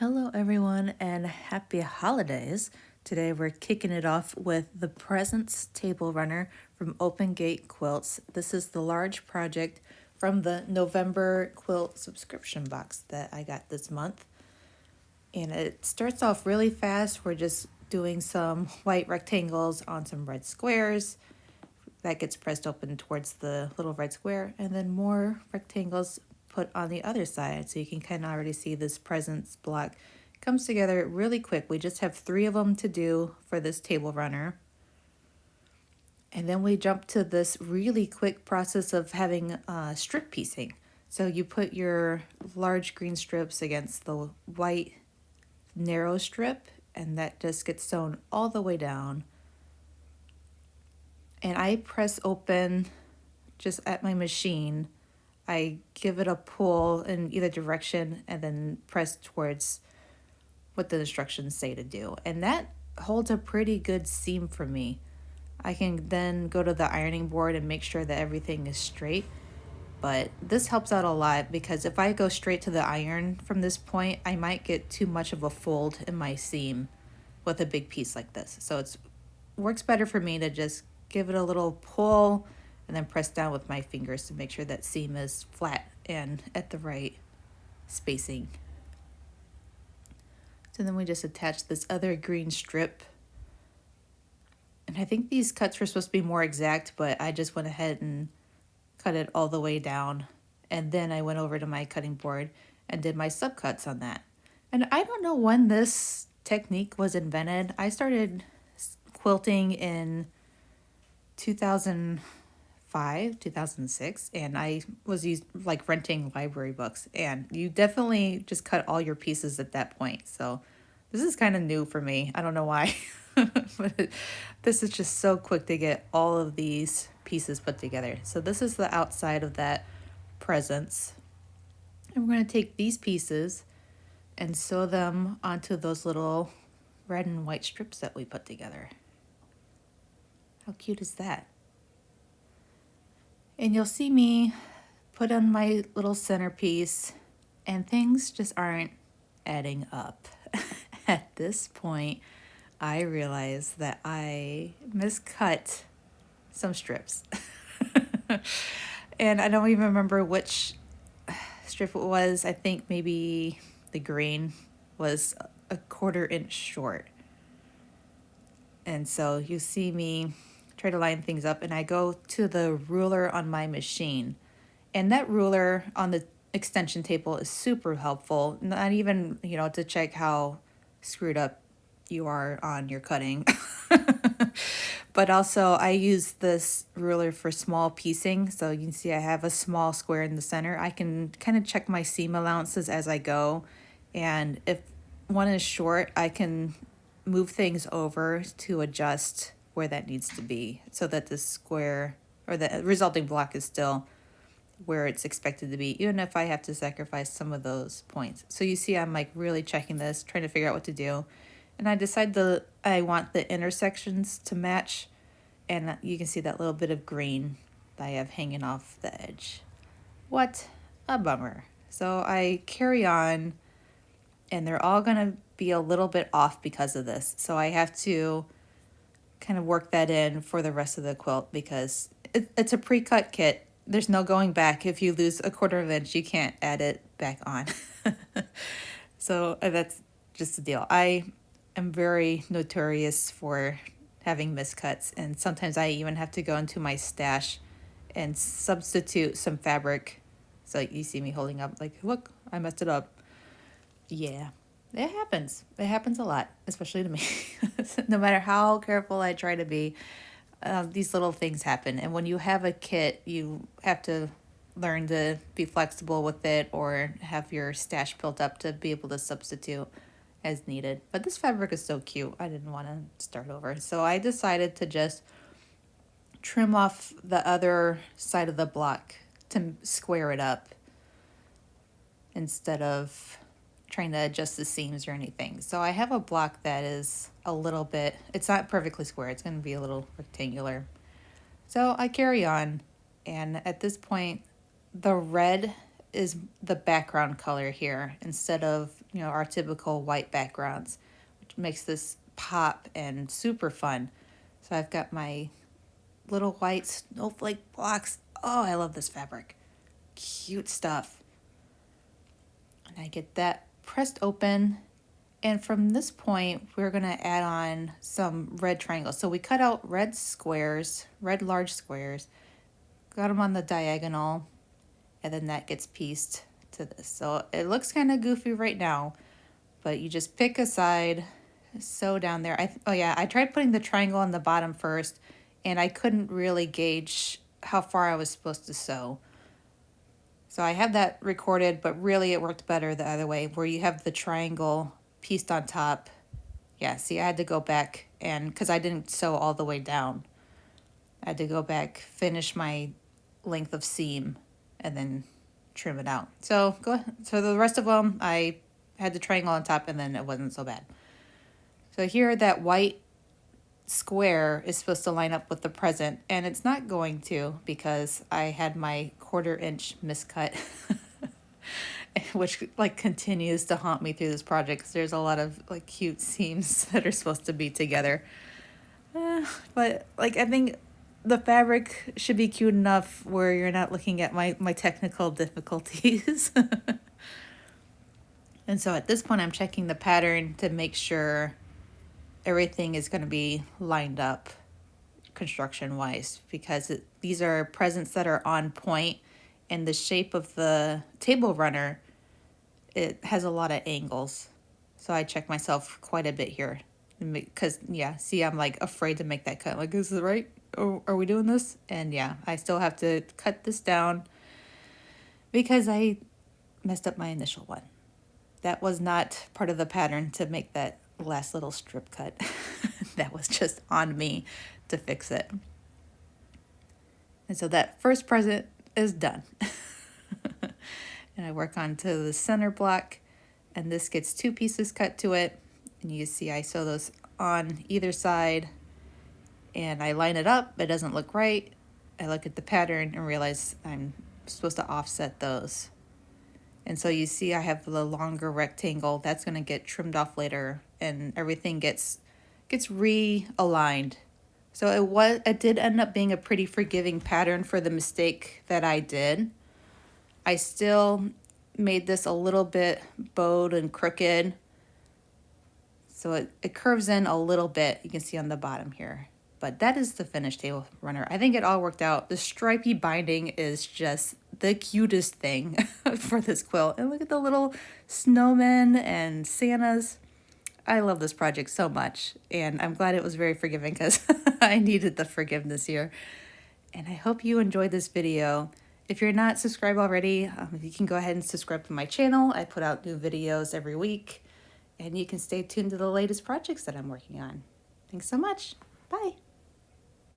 Hello, everyone, and happy holidays. Today, we're kicking it off with the Presents Table Runner from Open Gate Quilts. This is the large project from the November quilt subscription box that I got this month. And it starts off really fast. We're just doing some white rectangles on some red squares. That gets pressed open towards the little red square, and then more rectangles put on the other side. So you can kind of already see this presents block comes together really quick. We just have 3 of them to do for this table runner. And then we jump to this really quick process of having strip piecing. So you put your large green strips against the white narrow strip, and that just gets sewn all the way down. And I press open just at my machine. I give it a pull in either direction and then press towards what the instructions say to do. And that holds a pretty good seam for me. I can then go to the ironing board and make sure that everything is straight. But this helps out a lot because if I go straight to the iron from this point, I might get too much of a fold in my seam with a big piece like this. So it works better for me to just give it a little pull and then press down with my fingers to make sure that seam is flat and at the right spacing. So then we just attach this other green strip. And I think these cuts were supposed to be more exact, but I just went ahead and cut it all the way down. And then I went over to my cutting board and did my subcuts on that. And I don't know when this technique was invented. I started quilting in 2005, 2006, and I was renting library books, and you definitely just cut all your pieces at that point. So this is kind of new for me. I don't know why, but this is just so quick to get all of these pieces put together. So this is the outside of that presents. And we're going to take these pieces and sew them onto those little red and white strips that we put together. How cute is that? And you'll see me put on my little centerpiece, and things just aren't adding up. At this point, I realize that I miscut some strips. And I don't even remember which strip it was. I think maybe the green was a 1/4 inch short. And so you see me try to line things up, and I go to the ruler on my machine. And that ruler on the extension table is super helpful, not even, to check how screwed up you are on your cutting. But also I use this ruler for small piecing. So you can see I have a small square in the center. I can kind of check my seam allowances as I go. And if one is short, I can move things over to adjust where that needs to be so that the square or the resulting block is still where it's expected to be, even if I have to sacrifice some of those points. So you see I'm like really checking this, trying to figure out what to do. And I decide I want the intersections to match, and you can see that little bit of green that I have hanging off the edge. What a bummer. So I carry on, and they're all gonna be a little bit off because of this. So I have to kind of work that in for the rest of the quilt because it's a pre-cut kit. There's no going back. If you lose a 1/4 inch, you can't add it back on. So that's just the deal. I am very notorious for having miscuts, and sometimes I even have to go into my stash and substitute some fabric. So you see me holding up like, look, I messed it up. Yeah, it happens. It happens a lot, especially to me. No matter how careful I try to be, these little things happen. And when you have a kit, you have to learn to be flexible with it or have your stash built up to be able to substitute as needed. But this fabric is so cute. I didn't want to start over. So I decided to just trim off the other side of the block to square it up instead of trying to adjust the seams or anything. So I have a block that is a little bit, it's not perfectly square. It's going to be a little rectangular. So I carry on, and at this point, the red is the background color here instead of our typical white backgrounds, which makes this pop and super fun. So I've got my little white snowflake blocks. Oh, I love this fabric. Cute stuff. And I get that pressed open. And from this point, we're going to add on some red triangles. So we cut out red squares, red large squares, got them on the diagonal, and then that gets pieced to this. So it looks kind of goofy right now, but you just pick a side, sew down there. I tried putting the triangle on the bottom first, and I couldn't really gauge how far I was supposed to sew. So I have that recorded, but really it worked better the other way, where you have the triangle pieced on top. Yeah, see, I had to go back, and because I didn't sew all the way down, I had to go back, finish my length of seam, and then trim it out. So the rest of them, I had the triangle on top, and then it wasn't so bad. So here, that white square is supposed to line up with the present, and it's not going to, because I had my 1/4 inch miscut, which like continues to haunt me through this project, because there's a lot of like cute seams that are supposed to be together. But like, I think the fabric should be cute enough where you're not looking at my technical difficulties. And so at this point, I'm checking the pattern to make sure everything is going to be lined up construction wise, because these are presents that are on point, and the shape of the table runner, it has a lot of angles. So I check myself quite a bit here, because yeah, see, I'm like afraid to make that cut. Like, is this right? Or are we doing this? And yeah, I still have to cut this down because I messed up my initial one. That was not part of the pattern to make that last little strip cut. That was just on me to fix it. And so that first present is done. And I work on to the center block, and this gets 2 pieces cut to it. And you see I sew those on either side, and I line it up. It doesn't look right. I look at the pattern and realize I'm supposed to offset those. And so you see I have the longer rectangle that's going to get trimmed off later, and everything gets realigned. So it did end up being a pretty forgiving pattern for the mistake that I did. I still made this a little bit bowed and crooked, so it curves in a little bit. You can see on the bottom here. But that is the finished table runner. I think it all worked out. The stripy binding is just the cutest thing for this quilt. And look at the little snowmen and Santas. I love this project so much. And I'm glad it was very forgiving, because I needed the forgiveness here. And I hope you enjoyed this video. If you're not subscribed already, you can go ahead and subscribe to my channel. I put out new videos every week. And you can stay tuned to the latest projects that I'm working on. Thanks so much. Bye.